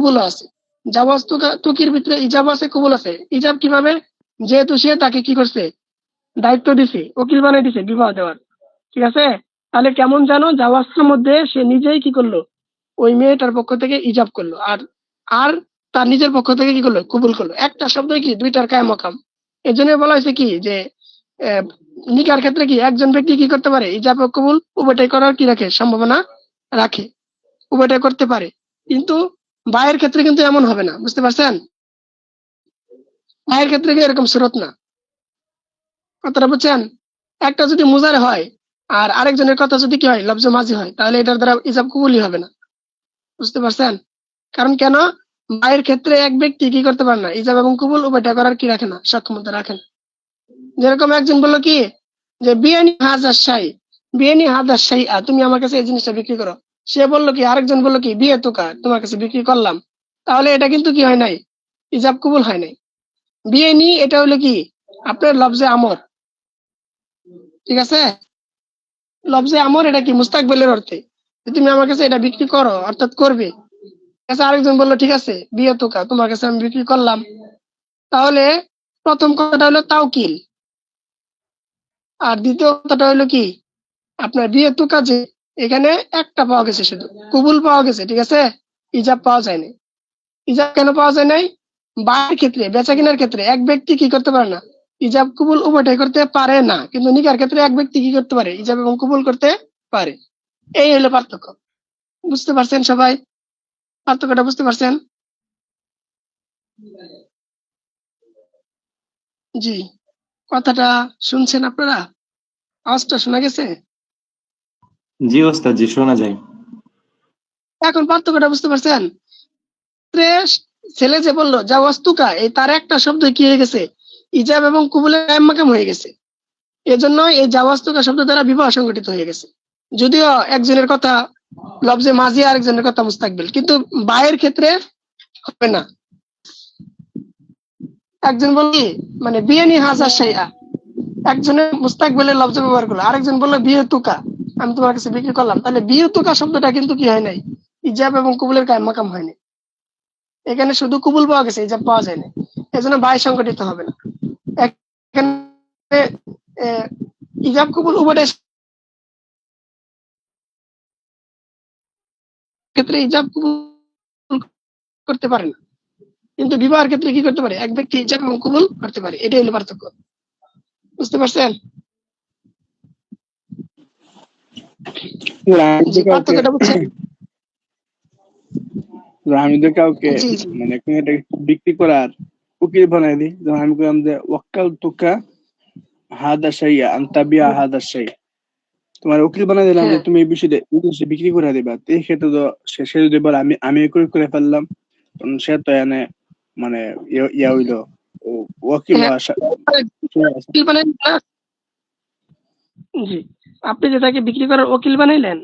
কবুল আছে। জাওয়াজ তুকির ভিতরে ইজাব আছে, কবুল আছে। ইজাব কিভাবে? যেহেতু সে তাকে কি করছে, দায়িত্ব দিছে, উকিল বানিয়ে দিছে বিবাহ দেওয়ার, ঠিক আছে? তাহলে কেমন জানো, জাওয়াজের মধ্যে সে নিজেই কি করলো, ওই মেয়েটার পক্ষ থেকে ইজাব করলো, আর আর তার নিজের পক্ষ থেকে কি করলো, কবুল করলো। একটা শব্দ কি, দুইটার কায়ে মকাম। এই জন্য বলা হয়েছে কি যে আহ, নিকার ক্ষেত্রে কি একজন ব্যক্তি কি করতে পারে, ইজাব ও কবুল উভয়টাই করার কি রাখে, সম্ভাবনা রাখে, উভয়টাই করতে পারে। কিন্তু ভাইয়ের ক্ষেত্রে কিন্তু এমন হবে না, বুঝতে পারছেন? ভাইয়ের ক্ষেত্রে কি এরকম সুরত না, কথাটা বুঝছেন? একটা যদি মুজার হয় আর আরেকজনের কথা যদি কি হয়, লফজ মাঝি হয়, তাহলে এটার দ্বারা ইজাব কবুলই হবে না, বুঝতে পারছেন? কারণ কেন, ভাইয়ের ক্ষেত্রে এক ব্যক্তি কি করতে পারে না, ইজাব এবং কবুল উভয়টা করার কি রাখে না, সক্ষমতা রাখে না। যেরকম একজন বললো কি যে বিয়ানি হাজার শাই, বিয়ানি হাজার শাই, তুমি আমার কাছে এই জিনিসটা বিক্রি করো। সে বললো কি, আরেকজন বললো কি বিয়ে তোকা তোমার কাছে বিক্রি করলাম, তাহলে এটা কিন্তু কি হয় নাই, ইজাব কবুল হয় নাই। বিয়ানি এটা হলো কি আপনার লফজে আমর, ঠিক আছে? লফজে আমর এটা কি মুস্তাকবিলের অর্থে, যে তুমি আমার কাছে এটা বিক্রি করো, অর্থাৎ করবে। আচ্ছা, আরেকজন বললো ঠিক আছে বিয়ে তোকা তোমার কাছে আমি বিক্রি করলাম, তাহলে প্রথম কথাটা হলো তাওকিল, আর দ্বিতীয় কথাটা হলো কি আপনার বিয়ে তোকা, যে এখানে একটা পাওয়া গেছে, শুধু কবুল পাওয়া গেছে, ঠিক আছে? ইজাব পাওয়া যায় নাই। ইজাব কেন পাওয়া যায় নাই? বায়ের ক্ষেত্রে, বেচা কেনার ক্ষেত্রে এক ব্যক্তি কি করতে পারে না, ইজাব কবুল উভয়টাই করতে পারে না, কিন্তু নিকার ক্ষেত্রে এক ব্যক্তি কি করতে পারে, ইজাব এবং কবুল করতে পারে। এই হলো পার্থক্য, বুঝতে পারছেন সবাই? পার্থক্যটা বুঝতে পারছেন? জি, কথাটা শুনছেন আপনারা? আওয়াজটা শোনা গেছে? জি ওস্তাদ, জি শোনা যায়। এখন পার্থক্যটা বুঝতে পারছেন? ছেলে যে বললো যা ওয়াস্তুকা, এই তার একটা শব্দ কি হয়ে গেছে, ইজাব এবং কবুলের কায়েম মাকাম হয়ে গেছে। এজন্য এই জাওয়াস্তুকা শব্দ দ্বারা বিবাহ সংগঠিত হয়ে গেছে। যদিও একজনের কথা লফজে মাজি, আরেকজনের কথা মুস্তাকবিল, কিন্তু বায়ের ক্ষেত্রে হবে না। একজন বললি মানে বিয়ানি হাজার শাইআ, একজনের মুস্তাকবিলের লফজ ব্যবহার করলো, আরেকজন বললো বিয়ে তুকা আমি তোমার কাছে বিক্রি করলাম, তাহলে বিয়ে তুকা শব্দটা কিন্তু কি হয় নাই, ইজাব এবং কবুলের কায়েম মাকাম হয়নি। এখানে শুধু কবুল পাওয়া গেছে, ইজাব পাওয়া যায় না। এজন্য বায় সংগঠিত হবে না। এখানে ইজাব কবুল উভয়টাই ক্ষেত্রে ইজাব কবুল করতে পারে না, কিন্তু বিবাহের ক্ষেত্রে কি করতে পারে, এক ব্যক্তি ইজাব এবং কবুল করতে পারে। এটাই হলো পার্থক্য, বুঝতে পারছেন? জি, পার্থক্যটা বুঝছেন? আমি তো কাউকে জি জি মানে কোনো একটা বিক্রি করার উকিল বানাই দিই, যেমন আমি বললাম যে ওয়াক্কাল তুকা হাদা শাইয়া আনতা বিয়া হাদা শাই, তোমার উকিল বানাই দিলাম যে হ্যাঁ তুমি এই বিষয়টা এই জিনিসটা বিক্রি করে দিবা। তো এই ক্ষেত্রে তো সে যদি বলে আমি করে ফেললাম, তখন সে তো এনে মানে ইয়া হইলো ওয়াকিল হ্যাঁ, উকিল বানাইলেন না? জি, আপনি যে তাকে বিক্রি করার উকিল বানাইলেন,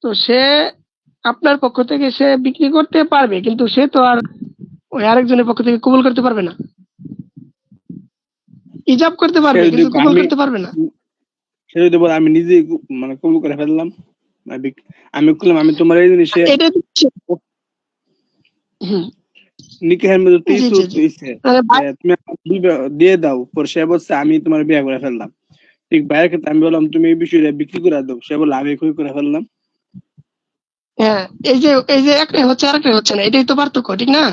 তো সে আপনার পক্ষ থেকে সে বিক্রি করতে পারবে, কিন্তু সে তো আর ওই আরেকজনের পক্ষ থেকে কবুল করতে পারবে না। ইজাব করতে সে পারবে যদি কিন্তু কবুল আমি করতে পারবে না। সে যদি বলে আমি নিজে মানে কবুল করে ফেললাম, আমি করলাম আমি তোমার এই জিনিসে এটা হুম, নিকাহের মধ্যে জি তেইশ জি জি হইছে মানে তুমি আমাকে দিয়ে দাও, পর সে বলছে আমি তোমার বিয়ে করে ফেললাম। ঠিক ভাইয়ের ক্ষেত্রে আমি বললাম তুমি এই বিষয়টা বিক্রি করে দাও, সে বললো আমি করে ফেললাম। হ্যাঁ, এই যে একটা হচ্ছে আরেকটা হচ্ছে না, এটাই তো পার্থক্য, ঠিক না?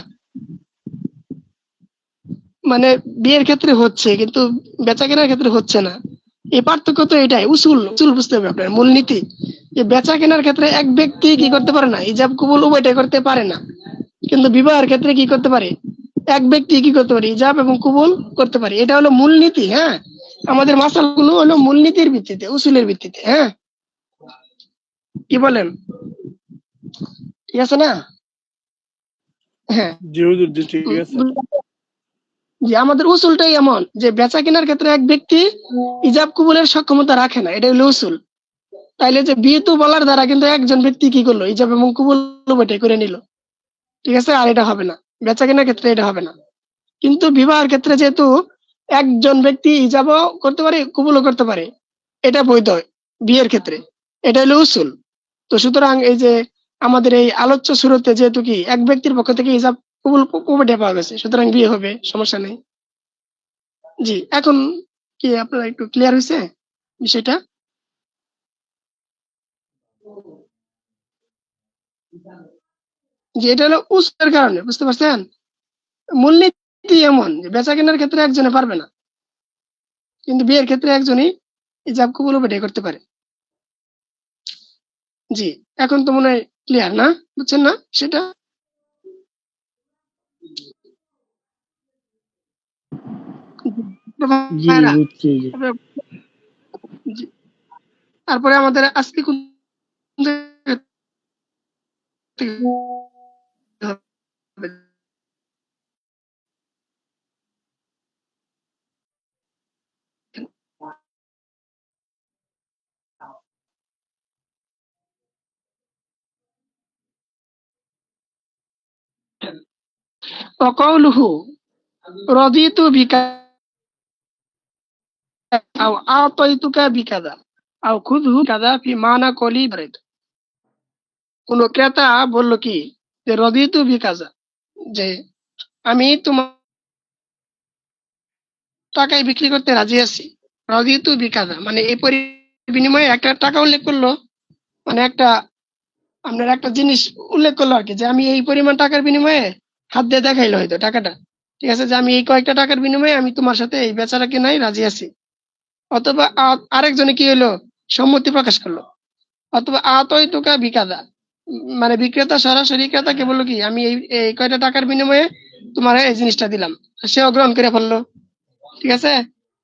মানে বিয়ের ক্ষেত্রে হচ্ছে কিন্তু বেচা কেনার ক্ষেত্রে হচ্ছে না। এই পার্থক্য তো এটাই, উসুল উসুল বুঝতে হবে আপনার, মূলনীতি। যে বেচা কেনার ক্ষেত্রে এক ব্যক্তি কি করতে পারে না, ইজাব কবুল উভয়টাই করতে পারে না, কিন্তু বিবাহের ক্ষেত্রে কি করতে পারে, এক ব্যক্তি কি করতে পারে, ইজাব এবং কবুল করতে পারে। এটা হলো মূলনীতি। হ্যাঁ, আমাদের মাসালগুলো হলো মূলনীতির ভিত্তিতে, উসুলের ভিত্তিতে। হ্যাঁ, কি বলেন? ঠিক আছে না? হ্যাঁ, জি হুজুর, জি ঠিক আছে। যে আমাদের উসুলটাই এমন যে বেচা কেনার ক্ষেত্রে এক ব্যক্তি ইজাব কবুলের সক্ষমতা রাখে না, এটা হলো উসুল। তাইলে যে বিয়ে তো বলার দ্বারা কিন্তু একজন ব্যক্তি কি করলো, ইজাব এবং কবুল উভয়টাই করে নিল, ঠিক আছে? আর এটা হবে না, বেচা কেনার ক্ষেত্রে এটা হবে না। কিন্তু বিবাহের ক্ষেত্রে যেহেতু একজন ব্যক্তি ইজাবও করতে পারে, কবুলও করতে পারে, এটা বৈধ বিয়ের ক্ষেত্রে। এটা হলো উসুল। তো সুতরাং এই যে আমাদের এই আলোচ্য শুরুতে যেহেতু কি এক ব্যক্তির পক্ষ থেকে ইজাব কবুল কবিটা পাওয়া গেছে, সুতরাং বিয়ে হবে, সমস্যা নেই। জি, এখন কি আপনারা একটু ক্লিয়ার হয়েছে বিষয়টা? যে এটা হলো উসের কারণে, বুঝতে পারছেন? মূলনীতি এমন যে বেচা কেনার ক্ষেত্রে একজনে পারবে না, কিন্তু বিয়ের ক্ষেত্রে একজনই ইজাব কবুল উভয়টাই করতে পারে। জি, এখন তো মনে হয় ক্লিয়ার না, বুঝছেন না সেটা? জি ভাইরা, বুঝছি। জি জি, তারপরে আমাদের আজকে কোন জায়গা থেকে হবে? وقوله رضيت بك أو أعطيتك بكذا أو خذه كذا في معنى قولي بريد। কোন ক্রেতা বলল কি যে রদিতু বিকাজা, যে আমি তোমার টাকায় বিক্রি করতে রাজি আছি। রদিতু বিকাজা মানে এই বিনিময়ে একটা টাকা উল্লেখ করলো, মানে একটা আপনার একটা জিনিস উল্লেখ করলো আর কি, যে আমি এই পরিমাণ টাকার বিনিময়ে হাত দিয়ে দেখাইলো হয়তো টাকাটা, ঠিক আছে, যে আমি এই কয়েকটা টাকার বিনিময়ে আমি তোমার সাথে এই বেচারা কেনাই রাজি আছি। অথবা আরেকজনে কি হলো, সম্মতি প্রকাশ করলো। অথবা আতই তোকা বিকাদা, মানে বিক্রেতা সরাসরি ক্রেতাকে বললো কি আমি এই কয়টা টাকার বিনিময়ে তোমার এই জিনিসটা দিলাম, সেও গ্রহণ করে ফেললো, ঠিক আছে।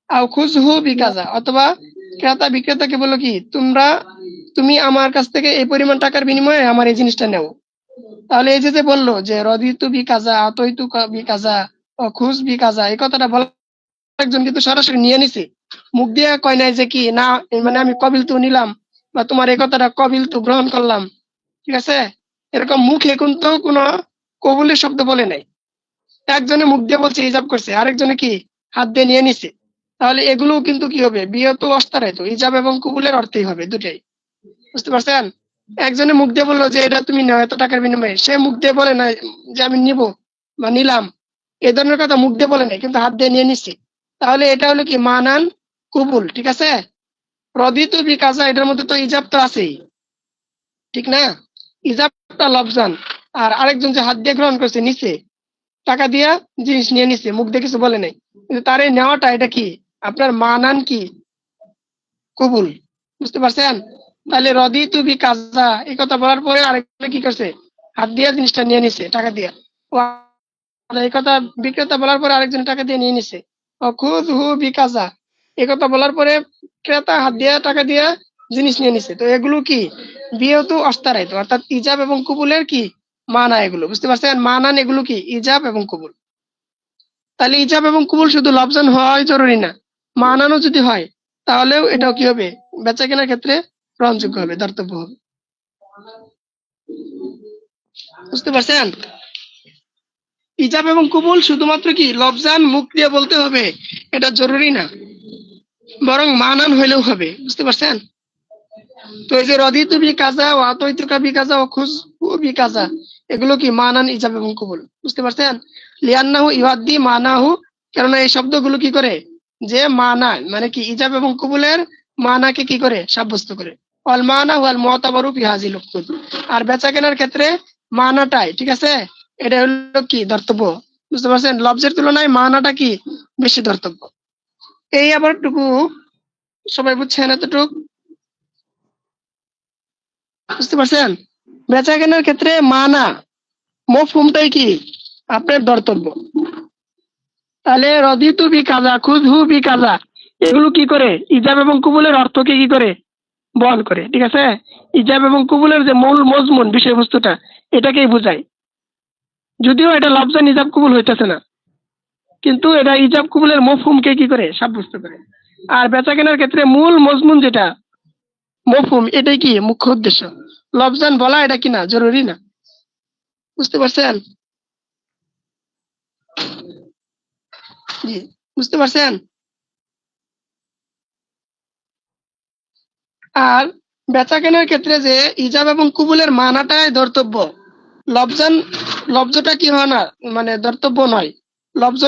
আও খুজহু বিকাজা, অথবা ক্রেতা বিক্রেতাকে বললো কি তুমি আমার কাছ থেকে এই পরিমাণ টাকার বিনিময়ে আমার এই জিনিসটা নেও। তাহলে এই যে বললো যে রদিতু বিকাজা আতইতু বিকাজা ও খুজ বিকাজা, এই কথাটা বলা একজন কিন্তু সরাসরি নিয়ে নিছে, মুখ দিয়ে কয় নাই যে কি না, মানে আমি কবিল তু নিলাম বা তোমার এই কথাটা কবিল তু গ্রহণ করলাম, ঠিক আছে। এরকম মুখে কিন্তু কোনো কবুলের শব্দ বলে নাই, একজনে মুখ দিয়ে বলছে ইজাব করছে, আরেকজনে কি হাত দিয়ে নিয়ে নিছে। তাহলে এগুলো কিন্তু কি হবে, বিয়ে তো অস্তারাই, তো ইজাব এবং কবুলের অর্থেই হবে দুটাই, বুঝতে পারছেন? একজনে মুখ দিয়ে বললো যে এটা তুমি নাও এত টাকার বিনিময়ে, সে মুখ দিয়ে বলে না যে আমি নিব বা নিলাম, এই ধরনের কথা মুখ দিয়ে বলে নাই, কিন্তু হাত দিয়ে নিয়ে নিচ্ছে। তাহলে এটা হলো কি মানান কুবুল, ঠিক আছে। রদিতু বিকাজা, এটার মধ্যে তো ইজাব তো আছেই, ঠিক না? ইজাবটা লফজান, আর আরেকজন যে হাত দিয়ে গ্রহণ করছে নিচে, টাকা দিয়া জিনিস নিয়ে নিছে, মুখ দিয়ে কিছু বলে নাই, কিন্তু তার এই নেওয়াটা এটা কি আপনার মানান কি কবুল, বুঝতে পারছেন? তাহলে রদিতু বিকাজা এই কথা বলার পরে আরেকজন কি করছে, হাত দিয়া জিনিসটা নিয়ে নিছে টাকা দিয়া। ও এই কথা বিক্রেতা বলার পরে আরেকজন টাকা দিয়ে নিয়ে নিছে। খুযহু বিকাজা এই কথা বলার পরে ক্রেতা হাত দিয়ে টাকা দিয়ে জিনিস নিয়ে নিছে। তো এগুলো কি বিয়েতু অস্তারাইত, অর্থাৎ ইজাব এবং কবুলের কি মানা, এগুলো বুঝতে পারছেন? মানান এগুলো কি ইজাব এবং কবুল। তাহলে ইজাব এবং কবুল শুধু লফজান হওয়াই জরুরি না, মানানো যদি হয় তাহলেও এটাও কি হবে, বেচা কেনার ক্ষেত্রে গ্রহণযোগ্য হবে, ধর্তব্য হবে, বুঝতে পারছেন? ইজাব এবং কবুল শুধুমাত্র কি লফজান মুখ দিয়ে বলতে হবে এটা জরুরি না, বরং মানান হইলেও হবে, বুঝতে পারছেন? তো এই যে রদিতু বি কাজা ও আতইতুকা বি কাজা ও খুযহু বি কাজা, এগুলো কি মানান ইজাব এবং কবুল, বুঝতে পারছেন? লিয়ান্নাহু ইউআদ্দি মানাহু, কেননা এই শব্দগুলো কি করে, যে মানা মানে কি ইজাব এবং কবুলের মানাকে কি করে সাব্যস্ত করে। অল মানা ওয়াল মুতাবারু ফি হাযিল উকুদ, আর বেচা কেনার ক্ষেত্রে মানাটাই, ঠিক আছে, এটা হলো কি ধর্তব্য, বুঝতে পারছেন? লফজের তুলনায় মানাটা কি বেশি ধর্তব্য। এই আবার টুকু সবাই বুঝছেন? এতটুক বুঝতে পারছেন? বেচা কেনার ক্ষেত্রে মানা মফহুমটাই কি আপনার ধর্তব্য। তাহলে রদিতু বি কাজা খুযহু বি কাজা, এগুলো কি করে ইজাব এবং কবুলের অর্থকে কি করে বহন করে, ঠিক আছে। ইজাব এবং কবুলের যে মূল মজমুন বিষয়বস্তুটা এটাকেই বোঝায়, যদিও এটা লফজান ইজাব কবুল হইতেছে না, কিন্তু এটা ইজাব কবুলের মফহুমকে কি করে সাব্যস্ত করে। আর বেচা কেনার ক্ষেত্রে মূল মজমুন যেটা মফহুম, এটাই কি মুখ্য উদ্দেশ্য, লফজান বলা এটা কি না জরুরি না, বুঝতে পারছেন? জি, বুঝতে পারছেন? আর বেচা কেনার ক্ষেত্রে যে ইজাব এবং কুবুলের মানাটাই ধর্তব্য, লব্জটা কি হয় না, মানে ধর্তব্য নয়। লব্জ